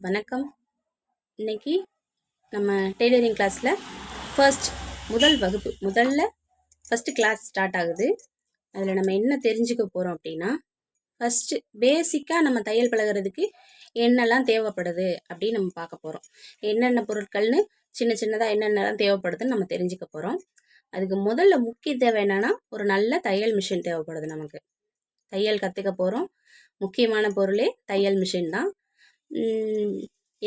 வணக்கம். இன்னைக்கு நம்ம டெய்லரிங் கிளாஸில் முதல் வகுப்பு ஃபஸ்ட்டு கிளாஸ் ஸ்டார்ட் ஆகுது. அதில் நம்ம என்ன தெரிஞ்சுக்க போகிறோம் அப்படின்னா, ஃபஸ்ட்டு பேசிக்காக நம்ம தையல் பழகிறதுக்கு என்னெல்லாம் தேவைப்படுது அப்படின்னு நம்ம பார்க்க போகிறோம். என்னென்ன பொருட்கள்னு சின்னதாக என்னென்னலாம் தேவைப்படுதுன்னு நம்ம தெரிஞ்சுக்க போகிறோம். அதுக்கு முதல்ல முக்கிய தேவை என்னென்னா, ஒரு நல்ல தையல் மிஷின் தேவைப்படுது. நமக்கு தையல் கற்றுக்க போகிறோம். முக்கியமான பொருளே தையல் மிஷின் தான்.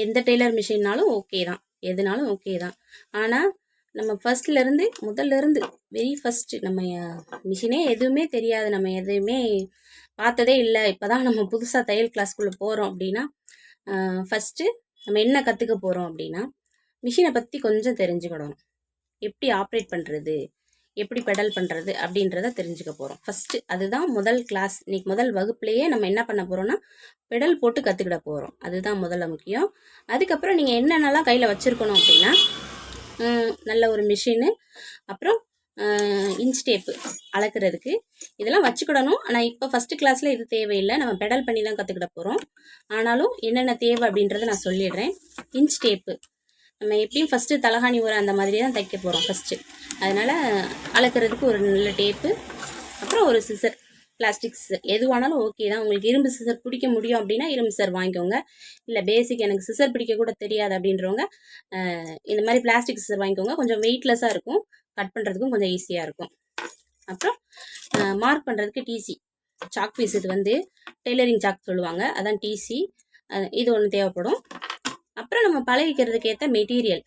எந்த டெய்லர் மிஷின்னாலும் ஓகே தான், எதுனாலும் ஓகே தான். ஆனால் நம்ம முதல்ல வெரி ஃபஸ்ட்டு நம்ம மிஷினே எதுவுமே தெரியாது, நம்ம எதுவுமே பார்த்ததே இல்லை, இப்போ தான் நம்ம புதுசாக தையல் கிளாஸ்க்குள்ளே போகிறோம் அப்படின்னா, ஃபஸ்ட்டு நம்ம என்ன கற்றுக்க போகிறோம் அப்படின்னா, மிஷினை பற்றி கொஞ்சம் தெரிஞ்சுக்கிடணும். எப்படி ஆப்ரேட் பண்ணுறது, எப்படி பெடல் பண்ணுறது அப்படின்றத தெரிஞ்சுக்க போகிறோம். ஃபஸ்ட்டு அதுதான் முதல் கிளாஸ். இன்னைக்கு முதல் வகுப்புலேயே நம்ம என்ன பண்ண போகிறோம்னா, பெடல் போட்டு கற்றுக்கிட போகிறோம். அதுதான் முதல்ல முக்கியம். அதுக்கப்புறம் நீங்கள் என்னென்னலாம் கையில் வச்சுருக்கணும் அப்படின்னா, நல்ல ஒரு மிஷினு, அப்புறம் இன்ச் டேப்பு அளக்கிறதுக்கு இதெல்லாம் வச்சுக்கிடணும். ஆனால் இப்போ ஃபஸ்ட்டு கிளாஸில் இது தேவையில்லை, நம்ம பெடல் பண்ணி தான் கற்றுக்கிட போகிறோம். ஆனாலும் என்னென்ன தேவை அப்படின்றத நான் சொல்லிடுறேன். இன்ச் டேப்பு நம்ம எப்பயும் ஃபஸ்ட்டு தலகாணி உரை அந்த மாதிரி தான் தைக்க போகிறோம் ஃபஸ்ட்டு. அதனால் அளக்கிறதுக்கு ஒரு நல்ல டேப்பு, அப்புறம் ஒரு சிசர், பிளாஸ்டிக் சிசர் எதுவானாலும் ஓகே தான். உங்களுக்கு இரும்பு சிசர் பிடிக்க முடியும் அப்படின்னா இரும்பு சிசர் வாங்கிக்கோங்க. இல்லை பேசிக் எனக்கு சிசர் பிடிக்க கூட தெரியாது அப்படின்றவங்க இந்த மாதிரி பிளாஸ்டிக் சிசர் வாங்கிக்கோங்க. கொஞ்சம் வெயிட்லெஸ்ஸாக இருக்கும், கட் பண்ணுறதுக்கும் கொஞ்சம் ஈஸியாக இருக்கும். அப்புறம் மார்க் பண்ணுறதுக்கு டிசி சாக் பீஸ், இது டெய்லரிங் சாக் சொல்லுவாங்க, அதான் டிசி, இது ஒன்று தேவைப்படும். அப்புறம் நம்ம பழகிக்கிறதுக்கு ஏற்ற மெட்டீரியல்.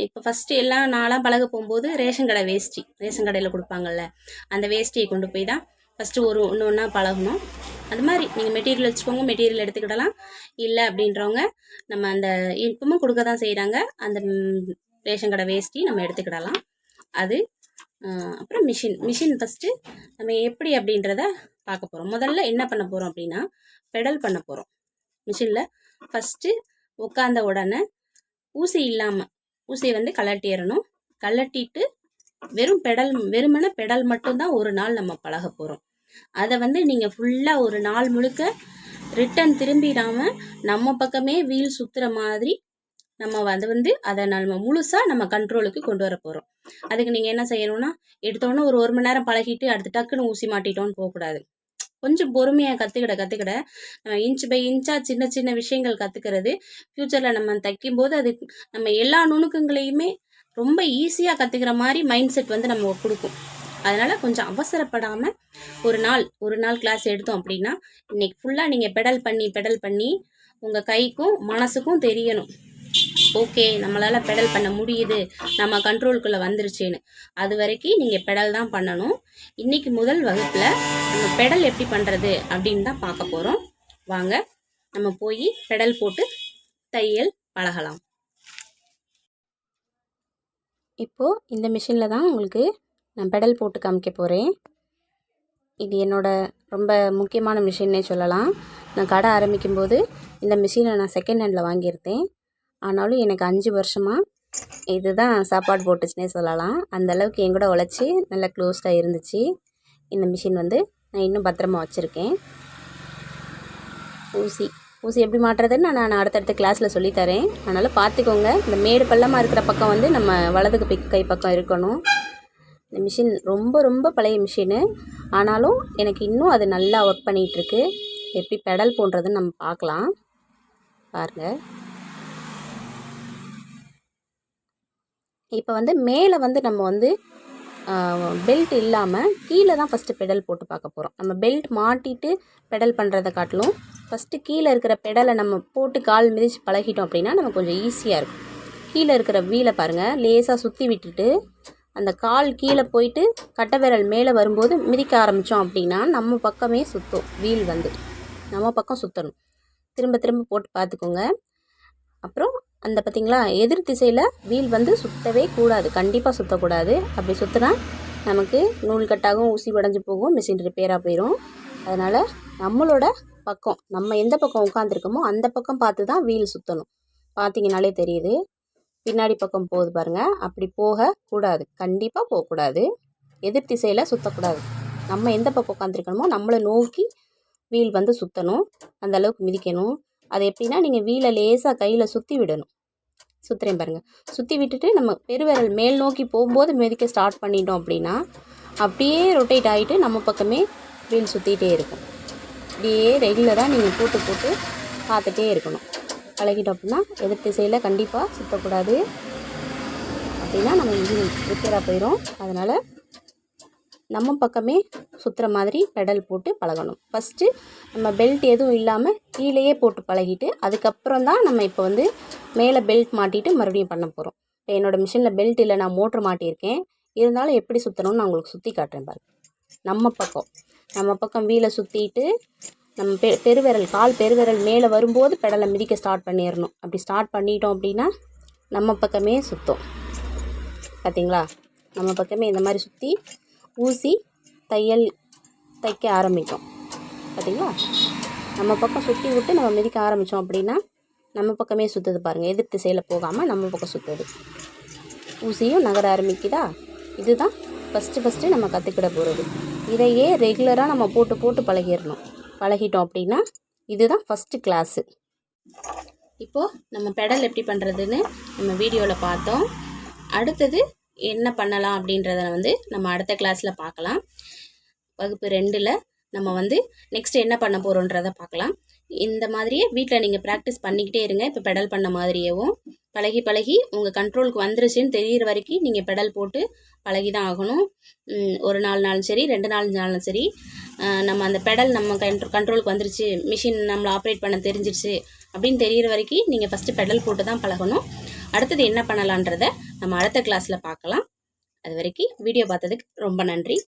இப்போ ஃபஸ்ட்டு எல்லாம் நான்லாம் பழக போகும்போது ரேஷன் கடையில் கொடுப்பாங்கள்ல, அந்த வேஷ்டியை கொண்டு போய் தான் ஃபஸ்ட்டு ஒன்று ஒன்றா பழகணும். அது மாதிரி நீங்கள் மெட்டீரியல் வச்சுக்கோங்க, மெட்டீரியல் எடுத்துக்கிடலாம். இல்லை அப்படின்றவங்க நம்ம அந்த இப்பவும் கொடுக்க தான் செய்கிறாங்க, அந்த ரேஷன் கடை வேஷ்டி நம்ம எடுத்துக்கிடலாம். அது அப்புறம் மிஷின் ஃபஸ்ட்டு நம்ம எப்படி அப்படின்றத பார்க்க போகிறோம். முதல்ல என்ன பண்ண போகிறோம் அப்படின்னா, பெடல் பண்ண போகிறோம் மிஷினில். ஃபஸ்ட்டு உட்காந்த உடனே ஊசி இல்லாமல் ஊசியை கலட்டிடணும். கலட்டிட்டு வெறுமனே பெடல் மட்டும்தான் ஒரு நாள் நம்ம பழக போகிறோம். அதை நீங்கள் ஃபுல்லாக ஒரு நாள் முழுக்க ரிட்டன் திரும்பிடாமல் நம்ம பக்கமே வீல் சுற்றுற மாதிரி நம்ம அதை நம்ம முழுசாக நம்ம கண்ட்ரோலுக்கு கொண்டு வர போகிறோம். அதுக்கு நீங்கள் என்ன செய்யணும்னா, எடுத்தோன்னே ஒரு மணி நேரம் பழகிட்டு அடுத்து டக்குன்னு ஊசி மாட்டிட்டோன்னு போகக்கூடாது. கொஞ்சம் பொறுமையாக கற்றுக்கிட நம்ம இன்ச் பை இன்ச்சாக சின்ன விஷயங்கள் கற்றுக்கிறது ஃப்யூச்சரில் நம்ம தைக்கும்போது அது நம்ம எல்லா நுணுக்கங்களையுமே ரொம்ப ஈஸியாக கற்றுக்கிற மாதிரி மைண்ட் செட் நம்ம கொடுக்கும். அதனால் கொஞ்சம் அவசரப்படாமல் ஒரு நாள் கிளாஸ் எடுத்தோம் அப்படின்னா, இன்னைக்கு ஃபுல்லாக நீங்கள் பெடல் பண்ணி உங்கள் கைக்கும் மனசுக்கும் தெரியணும், ஓகே நம்மளால் பெடல் பண்ண முடியுது, நம்ம கண்ட்ரோலுக்குள்ளே வந்துருச்சுன்னு. அது வரைக்கும் நீங்கள் பெடல் தான் பண்ணணும். இன்றைக்கி முதல் வகுப்பில் நம்ம பெடல் எப்படி பண்ணுறது அப்படின்னு தான் பார்க்க போகிறோம். வாங்க நம்ம போய் பெடல் போட்டு தையல் பழகலாம். இப்போது இந்த மிஷினில் தான் உங்களுக்கு நான் பெடல் போட்டு காமிக்க போகிறேன். இது என்னோட ரொம்ப முக்கியமான மிஷின்னே சொல்லலாம். நான் கடை ஆரம்பிக்கும்போது இந்த மிஷினை நான் செகண்ட் ஹேண்டில் வாங்கியிருந்தேன். ஆனாலும் எனக்கு 5 வருஷமாக இது தான் சாப்பாடு போட்டுச்சுன்னே சொல்லலாம். அந்தளவுக்கு என் கூட உழைச்சி நல்லா க்ளோஸ்டாக இருந்துச்சு. இந்த மிஷின் நான் இன்னும் பத்திரமா வச்சுருக்கேன். ஊசி எப்படி மாட்டுறதுன்னு நான் அடுத்தடுத்த கிளாஸில் சொல்லித்தரேன். அதனால் பார்த்துக்கோங்க. இந்த மேடு பள்ளமாக இருக்கிற பக்கம் நம்ம வலதுக்கு கை பக்கம் இருக்கணும். இந்த மிஷின் ரொம்ப ரொம்ப பழைய மிஷினு, ஆனாலும் எனக்கு இன்னும் அது நல்லா ஒர்க் பண்ணிகிட்ருக்கு. எப்படி பெடல் போடுறதுன்னு நம்ம பார்க்கலாம். பாருங்கள். இப்போ மேலே நம்ம பெல்ட் இல்லாமல் கீழே தான் ஃபஸ்ட்டு பெடல் போட்டு பார்க்க போகிறோம். நம்ம பெல்ட் மாட்டிட்டு பெடல் பண்ணுறதை காட்டிலும் ஃபஸ்ட்டு கீழே இருக்கிற பெடலை நம்ம போட்டு கால் மிதித்து பழகிட்டோம் அப்படின்னா நமக்கு கொஞ்சம் ஈஸியாக இருக்கும். கீழே இருக்கிற வீலை பாருங்கள், லேசாக சுற்றி விட்டுட்டு அந்த கால் கீழே போயிட்டு கட்டை விரல் மேலே வரும்போது மிதிக்க ஆரம்பித்தோம் அப்படின்னா நம்ம பக்கமே சுற்றும். வீல் நம்ம பக்கம் சுற்றணும். திரும்ப போட்டு பார்த்துக்கோங்க. அப்புறம் அந்த பார்த்திங்களா, எதிர் திசையில் வீல் சுற்றவே கூடாது, கண்டிப்பாக சுற்றக்கூடாது. அப்படி சுற்றினா நமக்கு நூல் கட்டாகும், ஊசி உடஞ்சி போகும், மிஷின் ரிப்பேராக போயிடும். அதனால் நம்மளோட பக்கம், நம்ம எந்த பக்கம் உட்காந்துருக்கோமோ அந்த பக்கம் பார்த்து தான் வீல் சுற்றணும். பார்த்திங்கனாலே தெரியுது, பின்னாடி பக்கம் போகுது பாருங்கள். அப்படி போகக்கூடாது, கண்டிப்பாக போகக்கூடாது. எதிர் திசையில் சுற்றக்கூடாது. நம்ம எந்த பக்கம் உட்காந்துருக்கணுமோ நம்மளை நோக்கி வீல் சுற்றணும். அந்தளவுக்கு மிதிக்கணும். அது எப்படின்னா நீங்கள் வீலை லேசாக கையில் சுற்றி விடணும். சுற்றுறேன் பாருங்கள். சுற்றி விட்டுட்டு நம்ம பெருவிரல் மேல் நோக்கி போகும்போது மிதிக்க ஸ்டார்ட் பண்ணிட்டோம் அப்படின்னா அப்படியே ரொட்டேட் ஆகிட்டு நம்ம பக்கமே வீல் சுற்றிகிட்டே இருக்கும். இப்படியே ரெகுலராக நீங்கள் போட்டு போட்டு பார்த்துட்டே இருக்கணும். பழகிட்டோம் அப்படின்னா எதிர் திசையில் கண்டிப்பாக சுற்றக்கூடாது. அப்படின்னா நம்ம இன்ஜின் ரிப்பேராக போயிடும். அதனால் நம்ம பக்கமே சுற்றுற மாதிரி பெடல் போட்டு பழகணும். ஃபஸ்ட்டு நம்ம பெல்ட் எதுவும் இல்லாமல் கீழேயே போட்டு பழகிட்டு அதுக்கப்புறம் தான் நம்ம இப்போ வந்து மேலே பெல்ட் மாட்டிட்டு மறுபடியும் பண்ண போகிறோம். இப்போ என்னோடய மிஷினில் பெல்ட் இல்லை, நான் மோட்ரு மாட்டியிருக்கேன். இருந்தாலும் எப்படி சுற்றணும்னு நான் உங்களுக்கு சுற்றி காட்டுறேன் பாருங்கள். நம்ம பக்கம் வீலை சுற்றிட்டு நம்ம பெருவிரல் கால் பெருவிரல் மேலே வரும்போது பெடலை மிதிக்க ஸ்டார்ட் பண்ணிடணும். அப்படி ஸ்டார்ட் பண்ணிட்டோம் அப்படின்னா நம்ம பக்கமே சுற்றும். பார்த்தீங்களா? நம்ம பக்கமே இந்த மாதிரி சுற்றி ஊசி தைக்க ஆரம்பிக்கும். பார்த்தீங்களா? நம்ம பக்கம் சுற்றி விட்டு நம்ம மிதிக்க ஆரம்பித்தோம் அப்படின்னா நம்ம பக்கமே சுற்றுது பாருங்கள். எதிர் திசையில் போகாமல் நம்ம பக்கம் சுற்றுது. ஊசியும் நகர ஆரம்பிக்குதா? இதுதான் ஃபஸ்ட்டு நம்ம கற்றுக்கிட போகிறது. இதையே ரெகுலராக நம்ம போட்டு போட்டு பழகிட்டோம் அப்படின்னா இதுதான் ஃபஸ்ட்டு கிளாஸு. இப்போது நம்ம பெடல் எப்படி பண்ணுறதுன்னு நம்ம வீடியோவில் பார்த்தோம். அடுத்தது என்ன பண்ணலாம் அப்படின்றத வந்து நம்ம அடுத்த கிளாஸில் பார்க்கலாம். வகுப்பு 2ல் நம்ம வந்து நெக்ஸ்ட் என்ன பண்ண போகிறோன்றதை பார்க்கலாம். இந்த மாதிரியே வீட்டில் நீங்கள் ப்ராக்டிஸ் பண்ணிக்கிட்டே இருங்க. இப்போ பெடல் பண்ண மாதிரியேவும் பழகி உங்கள் கண்ட்ரோலுக்கு வந்துருச்சுன்னு தெரிகிற வரைக்கும் நீங்கள் பெடல் போட்டு பழகி தான் ஆகணும். ஒரு 4 நாளும் சரி, 2 நாளும் சரி, நம்ம அந்த பெடல் நம்ம கண்ட்ரோலுக்கு வந்துருச்சு, மிஷின் நம்மளை ஆப்ரேட் பண்ண தெரிஞ்சிருச்சு அப்படின்னு தெரிகிற வரைக்கும் நீங்கள் ஃபஸ்ட்டு பெடல் போட்டு தான் பழகணும். அடுத்தது என்ன பண்ணலான்றதை நம்ம அடுத்த கிளாஸில் பார்க்கலாம். அது வரைக்கும் வீடியோ பார்த்ததுக்கு ரொம்ப நன்றி.